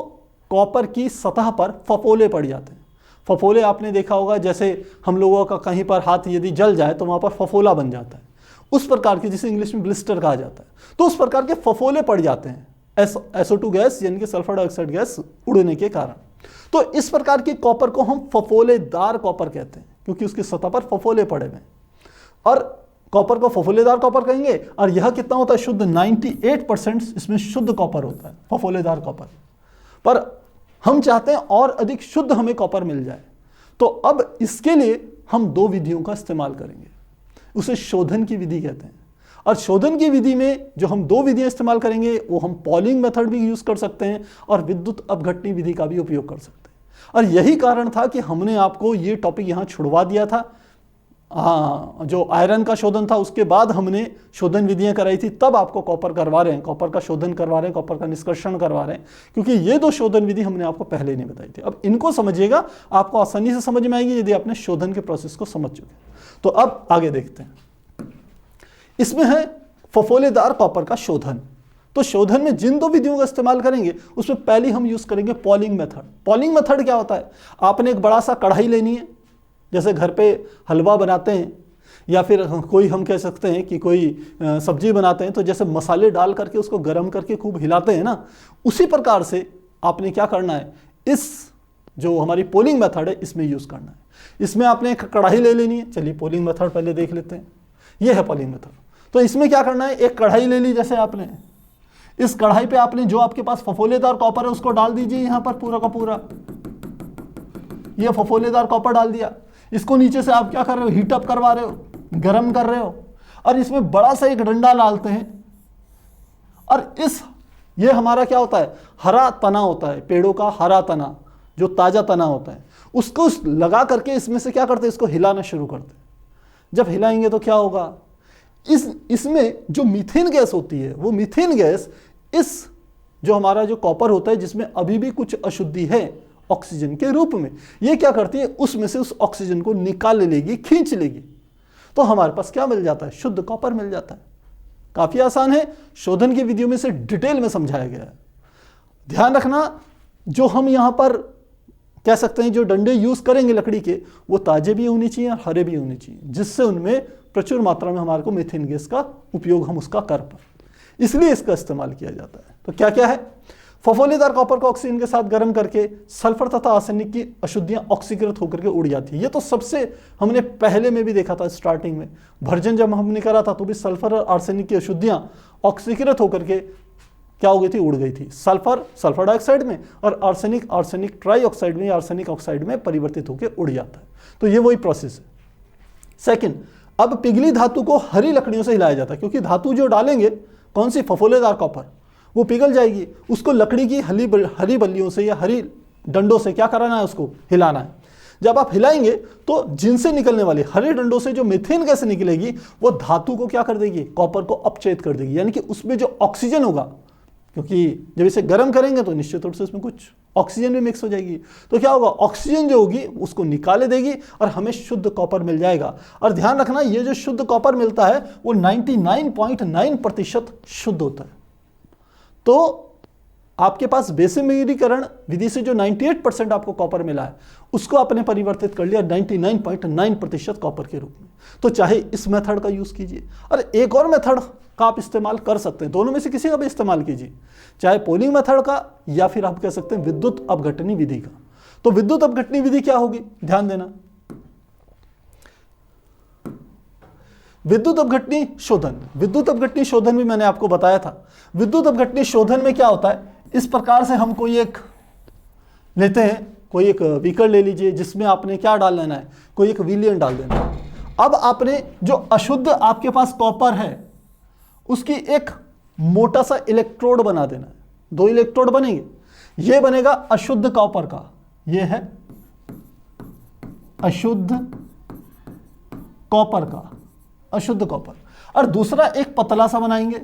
कॉपर की सतह पर फफोले पड़ जाते हैं। फफोले आपने देखा होगा, जैसे हम लोगों का कहीं पर हाथ यदि जल जाए तो वहां पर फफोला बन जाता है, उस प्रकार के, जिसे इंग्लिश में ब्लिस्टर कहा जाता है। तो उस प्रकार के फफोले पड़ जाते हैं SO2 गैस यानी कि सल्फर डाइऑक्साइड गैस उड़ने के कारण। तो इस प्रकार के कॉपर को हम फफोलेदार कॉपर कहते हैं, क्योंकि उसकी सतह पर फफोले पड़े हुए हैं। और कॉपर को फफोलेदार कॉपर कहेंगे। और यह कितना होता है, शुद्ध 98% इसमें शुद्ध कॉपर होता है, फफोलेदार कॉपर। पर हम चाहते हैं और अधिक शुद्ध हमें कॉपर मिल जाए, तो अब इसके लिए हम दो विधियों का इस्तेमाल करेंगे। उसे शोधन की विधि कहते हैं। और शोधन की विधि में जो हम दो विधियां इस्तेमाल करेंगे वो हम पॉलिंग मेथड भी यूज कर सकते हैं और विद्युत अपघटनी विधि का भी उपयोग कर सकते हैं। और यही कारण था कि हमने आपको ये टॉपिक यहाँ छुड़वा दिया था। हाँ, जो आयरन का शोधन था उसके बाद हमने शोधन विधियां कराई थी, तब आपको कॉपर करवा रहे हैं, कॉपर का शोधन करवा रहे हैं, कॉपर का निष्कर्षण करवा रहे हैं, क्योंकि ये दो शोधन विधि हमने आपको पहले नहीं बताई थी। अब इनको समझिएगा, आपको आसानी से समझ में आएगी यदि आपने शोधन के प्रोसेस को समझ चुके। तो अब आगे देखते हैं। इसमें है फफोलेदार कॉपर का शोधन। तो शोधन में जिन दो विधियों का इस्तेमाल करेंगे उसमें पहली हम यूज करेंगे पॉलिंग मेथड। पॉलिंग मेथड क्या होता है? आपने एक बड़ा सा कढ़ाई लेनी है, जैसे घर पे हलवा बनाते हैं या फिर कोई हम कह सकते हैं कि कोई सब्जी बनाते हैं, तो जैसे मसाले डाल करके उसको गर्म करके खूब हिलाते हैं ना, उसी प्रकार से आपने क्या करना है, इस जो हमारी पोलिंग मेथड है इसमें यूज करना है। इसमें आपने एक कढ़ाई ले लेनी है। चलिए पोलिंग मेथड पहले देख लेते हैं। यह है पोलिंग मेथड। तो इसमें क्या करना है, एक कढ़ाई ले ली जैसे आपने, इस कढ़ाई पे आपने जो आपके पास फफोलेदार कॉपर है उसको डाल दीजिए यहां पर पूरा का पूरा। ये फफोलेदार कॉपर डाल दिया। इसको नीचे से आप क्या कर रहे हो, हीट अप करवा रहे हो, गर्म कर रहे हो, और इसमें बड़ा सा एक डंडा डालते हैं। और ये हमारा क्या होता है, हरा तना होता है, पेड़ों का हरा तना, जो ताजा तना होता है, उसको लगा करके इसमें से क्या करते हैं, इसको हिलाना शुरू करते हैं। जब हिलाएंगे तो क्या होगा, इसमें जो मीथेन गैस होती है, वो मीथेन गैस इस जो हमारा जो कॉपर होता है जिसमें अभी भी कुछ अशुद्धि है ऑक्सीजन के रूप में, ये क्या करती है, उसमें से उस ऑक्सीजन को निकाल लेगी, खींच लेगी। तो हमारे पास क्या मिल जाता है, शुद्ध कॉपर मिल जाता है। काफी आसान है, शोधन की विधियों में से डिटेल में समझाया गया है। ध्यान रखना, जो हम यहां पर कह सकते हैं जो डंडे यूज करेंगे लकड़ी के, वो ताजे भी होने चाहिए और हरे भी होने चाहिए, जिससे उनमें प्रचुर मात्रा में हमारे को मीथेन गैस का उपयोग हम उसका कर पाए, इसलिए इसका इस्तेमाल किया जाता है। तो क्या क्या है, फफोलेदार कॉपर को ऑक्सीजन के साथ गर्म करके सल्फर तथा आर्सेनिक की अशुद्धियां ऑक्सीकृत होकर के उड़ जाती है। ये तो सबसे हमने पहले में भी देखा था, स्टार्टिंग में भर्जन जब हमने करा था तो भी सल्फर और आर्सेनिक की अशुद्धियां ऑक्सीकृत होकर के क्या हो गई थी, उड़ गई थी। सल्फर डाइऑक्साइड में और आर्सेनिक ट्राईऑक्साइड में या आर्सेनिक ऑक्साइड में परिवर्तित होकर उड़ जाता है। तो ये वही प्रोसेस है। सेकेंड, अब पिघली धातु को हरी लकड़ियों से हिलाया जाता है, क्योंकि धातु जो डालेंगे कौन सी, फफोलेदार कॉपर, वो पिघल जाएगी। उसको लकड़ी की हरी बल्लियों से या हरी डंडों से क्या कराना है, उसको हिलाना है। जब आप हिलाएंगे तो जिनसे निकलने वाली हरे डंडों से जो मीथेन गैस निकलेगी वो धातु को क्या कर देगी, कॉपर को अपचेत कर देगी, यानी कि उसमें जो ऑक्सीजन होगा, क्योंकि जब इसे गर्म करेंगे तो निश्चित रूप से उसमें कुछ ऑक्सीजन भी मिक्स हो जाएगी, तो क्या होगा, ऑक्सीजन जो होगी उसको निकाले देगी और हमें शुद्ध कॉपर मिल जाएगा। और ध्यान रखना, ये जो शुद्ध कॉपर मिलता है वो 99.9% शुद्ध होता है। तो आपके पास बेसिमीकरण विधि से जो 98% आपको कॉपर मिला है उसको आपने परिवर्तित कर लिया 99.9% कॉपर के रूप में। तो चाहे इस मेथड का यूज कीजिए, और एक और मेथड का आप इस्तेमाल कर सकते हैं, दोनों में से किसी का भी इस्तेमाल कीजिए, चाहे पोलिंग मेथड का या फिर आप कह सकते हैं विद्युत अपघटनी विधि का। तो विद्युत अपघटनी विधि क्या होगी, ध्यान देना, विद्युत अपघटनी शोधन। विद्युत अपघटनी शोधन भी मैंने आपको बताया था। विद्युत अपघटनी शोधन में क्या होता है, इस प्रकार से हम कोई एक लेते हैं, कोई एक बीकर ले लीजिए जिसमें आपने क्या डाल लेना है, कोई एक विलयन डाल देना है। अब आपने जो अशुद्ध आपके पास कॉपर है उसकी एक मोटा सा इलेक्ट्रोड बना देना है। 2 इलेक्ट्रोड बनेंगे, ये बनेगा अशुद्ध कॉपर का, ये है अशुद्ध कॉपर का, अशुद्ध कॉपर, और दूसरा एक पतला सा बनाएंगे,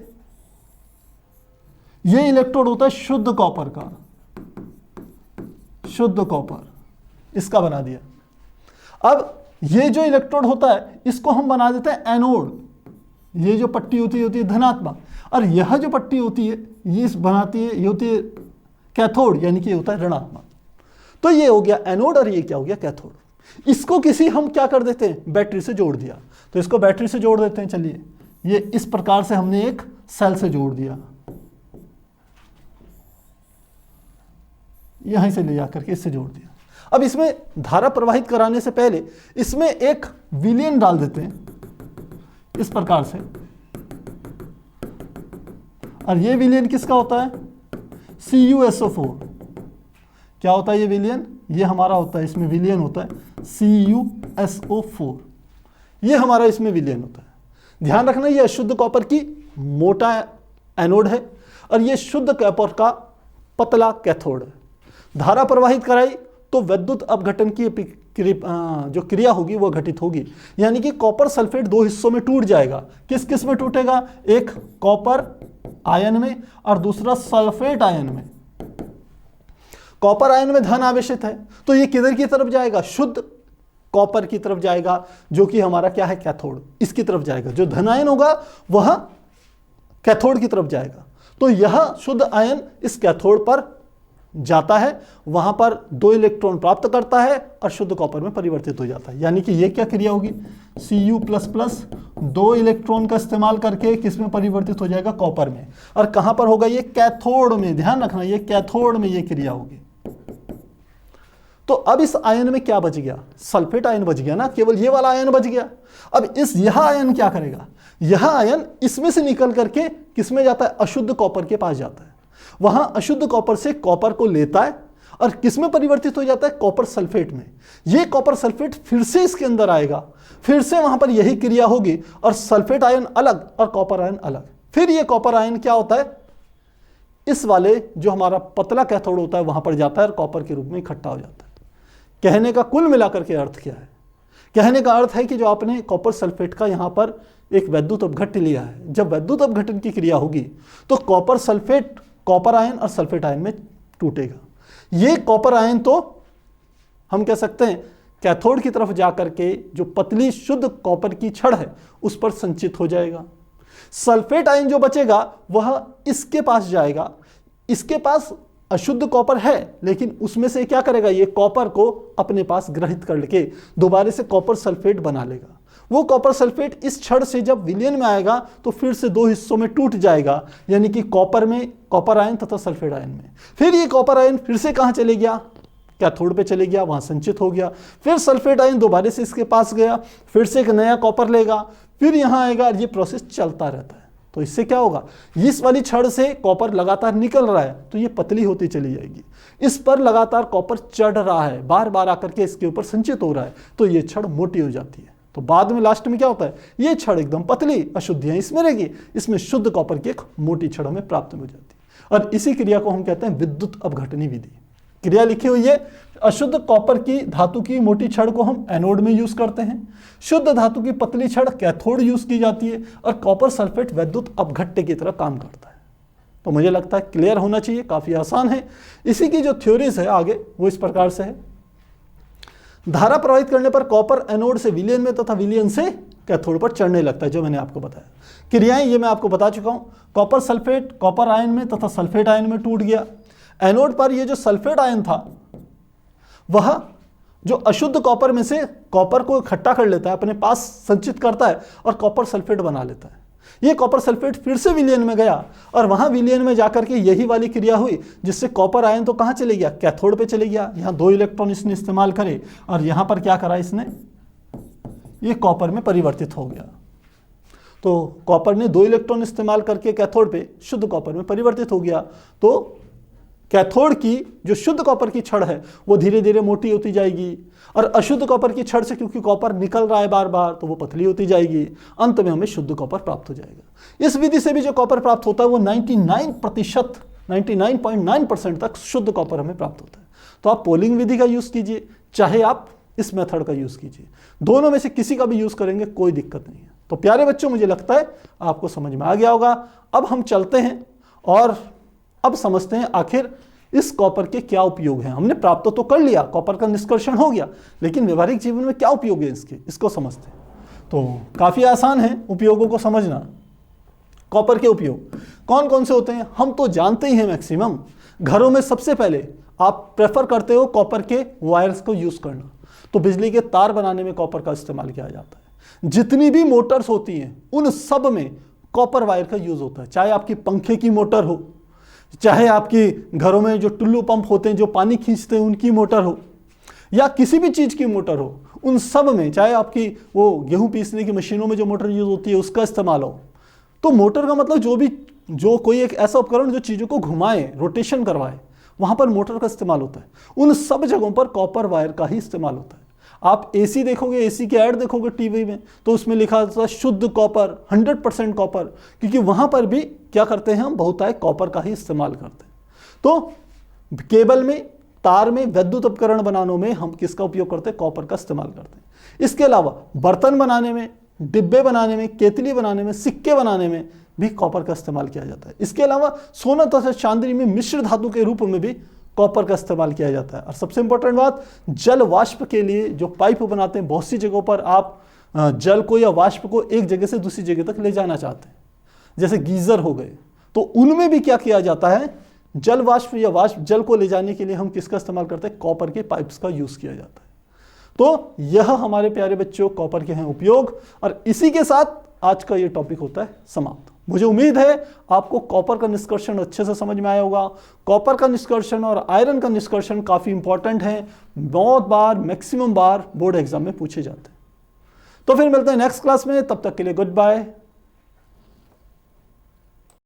ये इलेक्ट्रोड होता है शुद्ध कॉपर का, शुद्ध कॉपर, इसका बना दिया। अब ये जो इलेक्ट्रोड होता है इसको हम बना देते हैं एनोड। ये जो पट्टी होती है धनात्मक, और यह जो पट्टी होती है ये बनाती है, ये होती है कैथोड, यानी कि ये होता है ऋणात्मक। तो ये हो गया एनोड और ये क्या हो गया कैथोड। इसको किसी हम क्या कर देते हैं, बैटरी से जोड़ दिया, तो इसको बैटरी से जोड़ देते हैं। चलिए, ये इस प्रकार से हमने एक सेल से जोड़ दिया, यहीं से ले जाकर के इससे जोड़ दिया। अब इसमें धारा प्रवाहित कराने से पहले इसमें एक विलयन डाल देते हैं इस प्रकार से, और ये विलयन किसका होता है, CuSO4। क्या होता है ये विलयन, ये हमारा होता है, इसमें विलयन होता है CuSO4, ये हमारा इसमें विलयन होता है। ध्यान रखना, ये अशुद्ध कॉपर की मोटा एनोड है और ये शुद्ध कॉपर का पतला कैथोड है। धारा प्रवाहित कराई तो विद्युत अपघटन की जो क्रिया होगी वो घटित होगी, यानी कि कॉपर सल्फेट दो हिस्सों में टूट जाएगा। किस किस में टूटेगा? एक कॉपर आयन में और दूसरा सल्फेट आयन में। कॉपर आयन में धन आवेशित है तो ये किधर की तरफ जाएगा? शुद्ध कॉपर की तरफ जाएगा, जो कि हमारा क्या है? कैथोड, इसकी तरफ जाएगा। जो धन आयन होगा वह कैथोड की तरफ जाएगा। तो यह शुद्ध आयन इस कैथोड पर जाता है, वहां पर 2 इलेक्ट्रॉन प्राप्त करता है और शुद्ध कॉपर में परिवर्तित हो जाता है। यानी कि ये क्या क्रिया होगी? Cu++ 2 इलेक्ट्रॉन का इस्तेमाल करके किस में परिवर्तित हो जाएगा? कॉपर में। और कहां पर होगा? ये कैथोड में। ध्यान रखना, ये कैथोड में ये क्रिया होगी। तो अब इस आयन में क्या बच गया? सल्फेट आयन बच गया ना, केवल ये वाला आयन बच गया। अब यह आयन क्या करेगा? यह आयन इसमें से निकल करके किस में जाता है? अशुद्ध कॉपर के पास जाता है। वहां अशुद्ध कॉपर से कॉपर को लेता है और किस में परिवर्तित हो जाता है? कॉपर सल्फेट में। यह कॉपर सल्फेट फिर से इसके अंदर आएगा, फिर से वहां पर यही क्रिया होगी और सल्फेट आयन अलग और कॉपर आयन अलग। फिर यह कॉपर आयन क्या होता है? इस वाले जो हमारा पतला कैथोड होता है वहां पर जाता है और कॉपर के रूप में इकट्ठा हो जाता है। कहने का कुल मिलाकर के अर्थ क्या है? कहने का अर्थ है कि जो आपने कॉपर सल्फेट का यहां पर एक वैद्युत अपघट्य लिया है, जब वैद्युत अपघटन की क्रिया होगी तो कॉपर सल्फेट कॉपर आयन और सल्फेट आयन में टूटेगा। ये कॉपर आयन तो हम कह सकते हैं कैथोड की तरफ जाकर के जो पतली शुद्ध कॉपर की छड़ है उस पर संचित हो जाएगा। सल्फेट आयन जो बचेगा वह इसके पास जाएगा। इसके पास अशुद्ध कॉपर है लेकिन उसमें से क्या करेगा? ये कॉपर को अपने पास ग्रहित कर लेके दोबारा से कॉपर सल्फेट बना लेगा। वो कॉपर सल्फेट इस छड़ से जब विलयन में आएगा तो फिर से 2 हिस्सों में टूट जाएगा, यानी कि कॉपर में कॉपर आयन तथा सल्फेट आयन में। फिर ये कॉपर आयन फिर से कहां चले गया? कैथोड पे चले गया, वहां संचित हो गया। फिर सल्फेट आयन दोबारा से इसके पास गया, फिर से एक नया कॉपर लेगा, फिर यहां आएगा। ये प्रोसेस चलता रहता है। तो इससे क्या होगा? इस वाली छड़ से कॉपर लगातार निकल रहा है तो ये पतली होती चली जाएगी। इस पर लगातार कॉपर चढ़ रहा है, बार बार आकर के इसके ऊपर संचित हो रहा है तो ये छड़ मोटी हो जाती है। तो बाद में लास्ट में क्या होता है? ये छड़ एकदम पतली, अशुद्धियां इसमें रहेगी, इसमें शुद्ध कॉपर की एक मोटी छड़ हमें प्राप्त हो जाती है। और इसी क्रिया को हम कहते हैं विद्युत अपघटनी विधि। क्रिया लिखी हुई है, अशुद्ध कॉपर की धातु की मोटी छड़ को हम एनोड में यूज करते हैं, शुद्ध धातु की पतली छड़ कैथोड यूज की जाती है और कॉपर सल्फेट विद्युत अपघट्य की तरह काम करता है। तो मुझे लगता है क्लियर होना चाहिए, काफी आसान है। इसी की जो थ्योरीज है आगे वो इस प्रकार से है। धारा प्रवाहित करने पर कॉपर एनोड से विलयन में तथा विलयन से कैथोड पर चढ़ने लगता है, जो मैंने आपको बताया। क्रियाएं ये मैं आपको बता चुका हूं। कॉपर सल्फेट कॉपर आयन में तथा सल्फेट आयन में टूट गया। एनोड पर ये जो सल्फेट आयन था वह जो अशुद्ध कॉपर में से कॉपर को इकट्ठा कर लेता है, अपने पास संचित करता है और कॉपर सल्फेट बना लेता है। ये कॉपर सल्फेट फिर से विलयन में गया और वहां विलयन में जाकर के यही वाली क्रिया हुई, जिससे कॉपर आयन तो कहां चले गया? कैथोड पे चले गया। यहां 2 इलेक्ट्रॉन इसने इस्तेमाल करे और यहां पर क्या करा इसने? ये कॉपर में परिवर्तित हो गया। तो कॉपर ने 2 इलेक्ट्रॉन इस्तेमाल करके कैथोड पे शुद्ध कॉपर में परिवर्तित हो गया। तो कैथोड की जो शुद्ध कॉपर की छड़ है वो धीरे धीरे मोटी होती जाएगी और अशुद्ध कॉपर की छड़ से क्योंकि कॉपर निकल रहा है बार बार तो वो पतली होती जाएगी। अंत में हमें शुद्ध कॉपर प्राप्त हो जाएगा। इस विधि से भी जो कॉपर प्राप्त होता है वो 99.9% तक शुद्ध कॉपर हमें प्राप्त होता है। तो आप पोलिंग विधि का यूज कीजिए, चाहे आप इस मेथड का यूज कीजिए, दोनों में से किसी का भी यूज करेंगे कोई दिक्कत नहीं है। तो प्यारे बच्चों, मुझे लगता है आपको समझ में आ गया होगा। अब हम चलते हैं और अब समझते हैं आखिर इस कॉपर के क्या उपयोग हैं। हमने प्राप्त तो कर लिया, कॉपर का निष्कर्षण हो गया, लेकिन व्यवहारिक जीवन में क्या उपयोग है इसके, इसको समझते हैं। तो काफी आसान है उपयोगों को समझना। कॉपर के उपयोग कौन कौन से होते हैं हम तो जानते ही हैं। मैक्सिमम घरों में सबसे पहले आप प्रेफर करते हो कॉपर के वायर्स को यूज करना, तो बिजली के तार बनाने में कॉपर का इस्तेमाल किया जाता है। जितनी भी मोटर्स होती हैं उन सब में कॉपर वायर का यूज होता है, चाहे आपकी पंखे की मोटर हो, चाहे आपकी घरों में जो टुल्लू पंप होते हैं जो पानी खींचते हैं उनकी मोटर हो, या किसी भी चीज की मोटर हो, उन सब में, चाहे आपकी वो गेहूं पीसने की मशीनों में जो मोटर यूज होती है उसका इस्तेमाल हो। तो मोटर का मतलब जो कोई एक ऐसा उपकरण जो चीजों को घुमाए, रोटेशन करवाए, वहां पर मोटर का इस्तेमाल होता है। उन सब जगहों पर कॉपर वायर का ही इस्तेमाल होता है। आप एसी देखोगे, एसी की ऐड देखोगे टीवी में, तो उसमें लिखा होता है शुद्ध कॉपर, 100% कॉपर, क्योंकि वहां पर भी क्या करते हैं हम, बहुतायत कॉपर का ही इस्तेमाल करते हैं। तो केबल में तार में विद्युत उपकरण बनाने में हम किसका उपयोग करते हैं? कॉपर का इस्तेमाल करते हैं। इसके अलावा बर्तन बनाने में, डिब्बे बनाने में, केतली बनाने में, सिक्के बनाने में भी कॉपर का इस्तेमाल किया जाता है। इसके अलावा सोना तथा चांदी में मिश्र धातु के रूप में भी कॉपर का इस्तेमाल किया जाता है। और सबसे इंपॉर्टेंट बात, जल वाष्प के लिए जो पाइप बनाते हैं, बहुत सी जगहों पर आप जल को या वाष्प को एक जगह से दूसरी जगह तक ले जाना चाहते हैं, जैसे गीजर हो गए, तो उनमें भी क्या किया जाता है? जल वाष्प या वाष्प जल को ले जाने के लिए हम किसका इस्तेमाल करते हैं? कॉपर के पाइप्स का यूज किया जाता है। तो यह हमारे प्यारे बच्चों कॉपर के हैं उपयोग, और इसी के साथ आज का ये टॉपिक होता है समाप्त। मुझे उम्मीद है आपको कॉपर का निष्कर्षण अच्छे से समझ में आया होगा। कॉपर का निष्कर्षण और आयरन का निष्कर्षण काफी इंपॉर्टेंट है, बहुत बार, मैक्सिमम बार बोर्ड एग्जाम में पूछे जाते हैं। तो फिर मिलते हैं नेक्स्ट क्लास में, तब तक के लिए गुड बाय।